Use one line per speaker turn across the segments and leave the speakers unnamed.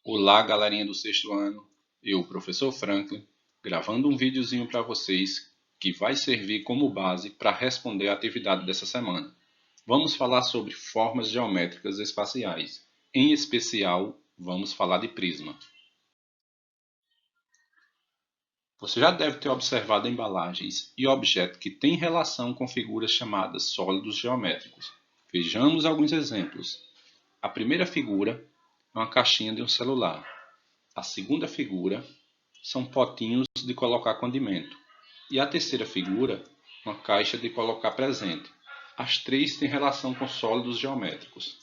Olá, galerinha do sexto ano, eu, professor Franklin, gravando um videozinho para vocês que vai servir como base para responder a atividade dessa semana. Vamos falar sobre formas geométricas espaciais. Em especial, vamos falar de prisma. Você já deve ter observado embalagens e objetos que têm relação com figuras chamadas sólidos geométricos. Vejamos alguns exemplos. A primeira figura é uma caixinha de um celular. A segunda figura são potinhos de colocar condimento. E a terceira figura, uma caixa de colocar presente. As três têm relação com sólidos geométricos.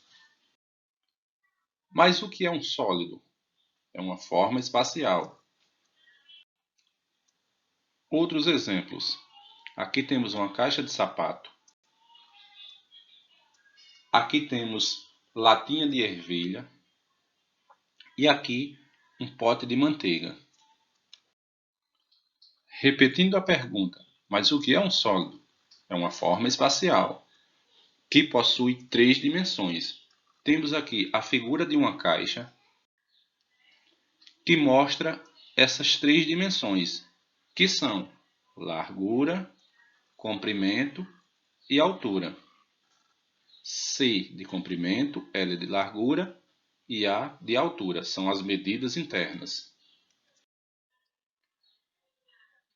Mas o que é um sólido? É uma forma espacial. Outros exemplos. Aqui temos uma caixa de sapato. Aqui temos latinha de ervilha. E aqui um pote de manteiga. Repetindo a pergunta, mas o que é um sólido? É uma forma espacial que possui três dimensões. Temos aqui a figura de uma caixa que mostra essas três dimensões, que são largura, comprimento e altura. C de comprimento, L de largura e A de altura, são as medidas internas.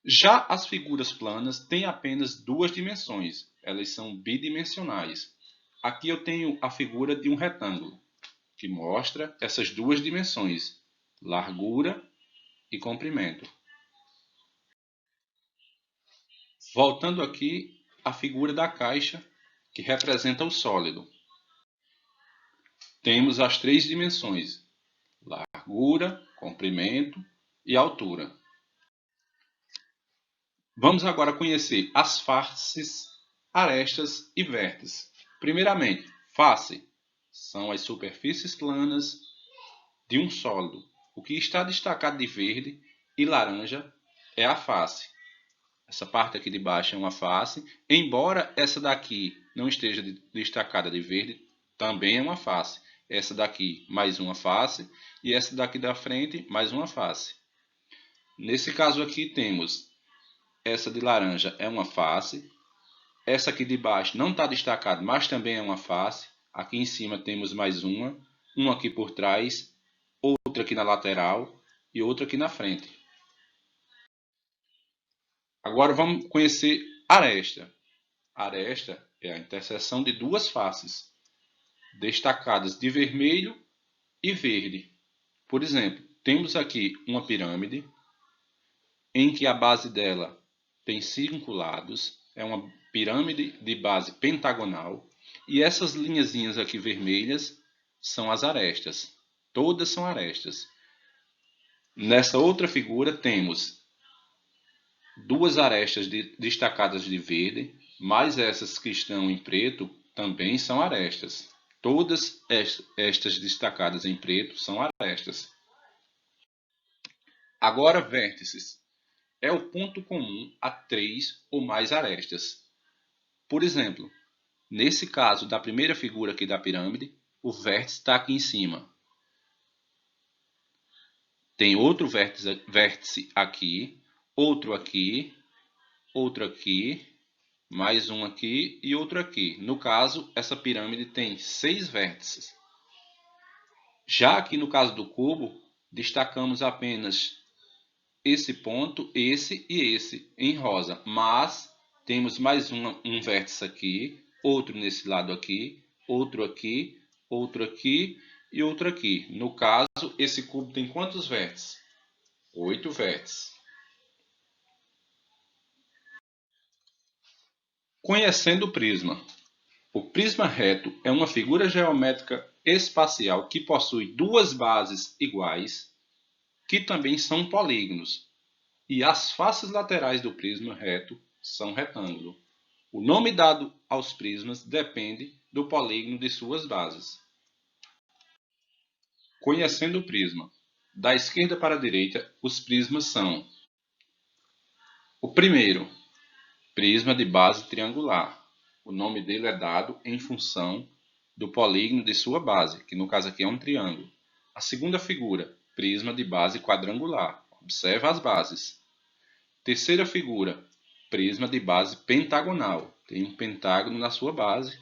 Já as figuras planas têm apenas duas dimensões, elas são bidimensionais. Aqui eu tenho a figura de um retângulo, que mostra essas duas dimensões, largura e comprimento. Voltando aqui à figura da caixa, que representa o sólido. Temos as três dimensões, largura, comprimento e altura. Vamos agora conhecer as faces, arestas e vértices. Primeiramente, face são as superfícies planas de um sólido. O que está destacado de verde e laranja é a face. Essa parte aqui de baixo é uma face, embora essa daqui não esteja destacada de verde, também é uma face. Essa daqui mais uma face e essa daqui da frente mais uma face. Nesse caso aqui temos essa de laranja é uma face, essa aqui de baixo não está destacada, mas também é uma face. Aqui em cima temos mais uma aqui por trás, outra aqui na lateral e outra aqui na frente. Agora vamos conhecer aresta. Aresta é a interseção de duas faces, destacadas de vermelho e verde. Por exemplo, temos aqui uma pirâmide, em que a base dela tem 5 lados, é uma pirâmide de base pentagonal, e essas linhazinhas aqui vermelhas são as arestas. Todas são arestas. Nessa outra figura temos duas arestas destacadas de verde, mais essas que estão em preto também são arestas. Todas estas destacadas em preto são arestas. Agora, vértices. É o ponto comum a três ou mais arestas. Por exemplo, nesse caso da primeira figura aqui da pirâmide, o vértice está aqui em cima. Tem outro vértice aqui, outro aqui, mais um aqui e outro aqui. No caso, essa pirâmide tem 6 vértices. Já aqui no caso do cubo, destacamos apenas esse ponto, esse e esse em rosa. Mas temos mais um vértice aqui, outro nesse lado aqui, outro aqui, outro aqui e outro aqui. No caso, esse cubo tem quantos vértices? 8 vértices. Conhecendo o prisma. O prisma reto é uma figura geométrica espacial que possui duas bases iguais, que também são polígonos, e as faces laterais do prisma reto são retângulo. O nome dado aos prismas depende do polígono de suas bases. Conhecendo o prisma. Da esquerda para a direita, os prismas são: o primeiro, prisma de base triangular. O nome dele é dado em função do polígono de sua base, que no caso aqui é um triângulo. A segunda figura, prisma de base quadrangular. Observa as bases. Terceira figura, prisma de base pentagonal. Tem um pentágono na sua base,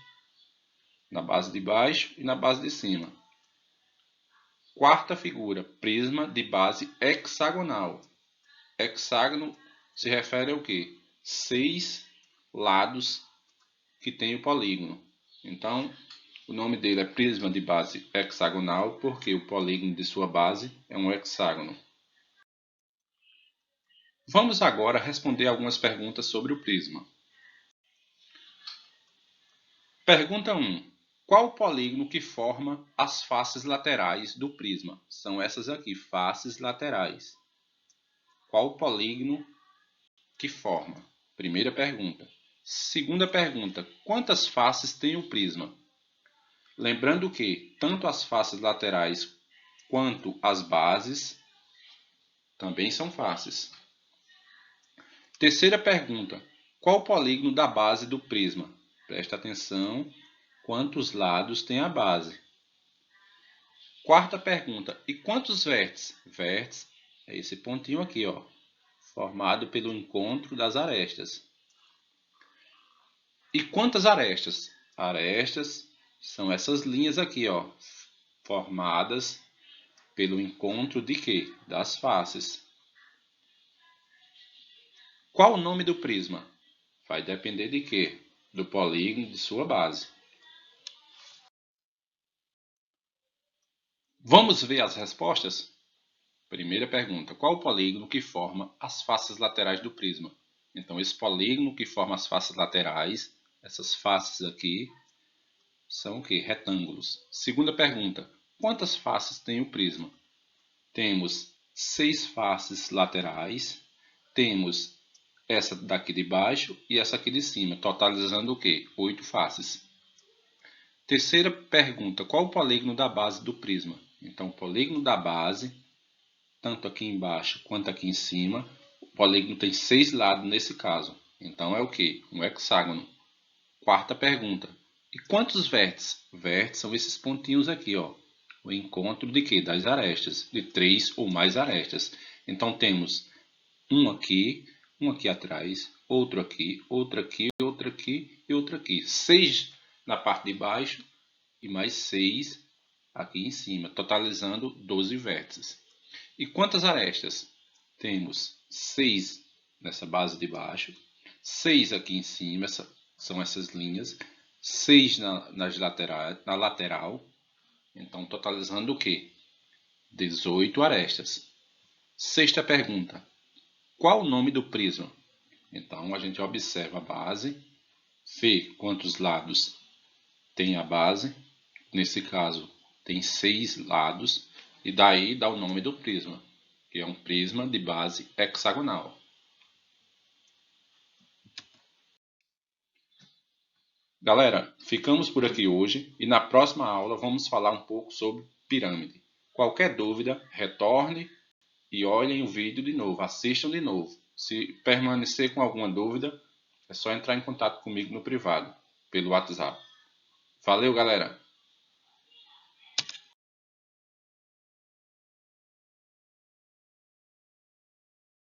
na base de baixo e na base de cima. Quarta figura, prisma de base hexagonal. Hexágono se refere ao quê? 6 lados que tem o polígono. Então, o nome dele é prisma de base hexagonal porque o polígono de sua base é um hexágono. Vamos agora responder algumas perguntas sobre o prisma. Pergunta 1. Qual o polígono que forma as faces laterais do prisma? São essas aqui, faces laterais. Qual o polígono que forma? Primeira pergunta. Segunda pergunta. Quantas faces tem o prisma? Lembrando que tanto as faces laterais quanto as bases também são faces. Terceira pergunta. Qual o polígono da base do prisma? Presta atenção. Quantos lados tem a base? Quarta pergunta. E quantos vértices? Vértice é esse pontinho aqui, ó, formado pelo encontro das arestas. E quantas arestas? Arestas são essas linhas aqui, ó, formadas pelo encontro de quê? Das faces. Qual o nome do prisma? Vai depender de quê? Do polígono de sua base. Vamos ver as respostas? Primeira pergunta. Qual o polígono que forma as faces laterais do prisma? Então, esse polígono que forma as faces laterais, essas faces aqui, são o quê? Retângulos. Segunda pergunta. Quantas faces tem o prisma? Temos 6 faces laterais, temos essa daqui de baixo e essa aqui de cima, totalizando o quê? 8 faces. Terceira pergunta, qual o polígono da base do prisma? Então, o polígono da base, tanto aqui embaixo quanto aqui em cima, o polígono tem 6 lados nesse caso. Então, é o quê? Um hexágono. Quarta pergunta, e quantos vértices? Vértices são esses pontinhos aqui, ó. O encontro de quê? Das arestas, de 3 ou mais arestas. Então, temos um aqui atrás, outro aqui, outro aqui, outro aqui e outro aqui. 6 na parte de baixo e mais 6 aqui em cima, totalizando 12 vértices. E quantas arestas? Temos 6 nessa base de baixo, 6 aqui em cima, são essas linhas, 6 na lateral, então totalizando o quê? 18 arestas. Sexta pergunta. Qual o nome do prisma? Então, a gente observa a base, vê quantos lados tem a base. Nesse caso, tem 6 lados. E daí dá o nome do prisma, que é um prisma de base hexagonal. Galera, ficamos por aqui hoje e na próxima aula vamos falar um pouco sobre pirâmide. Qualquer dúvida, retorne e olhem o vídeo de novo, assistam de novo. Se permanecer com alguma dúvida, é só entrar em contato comigo no privado, pelo WhatsApp. Valeu, galera!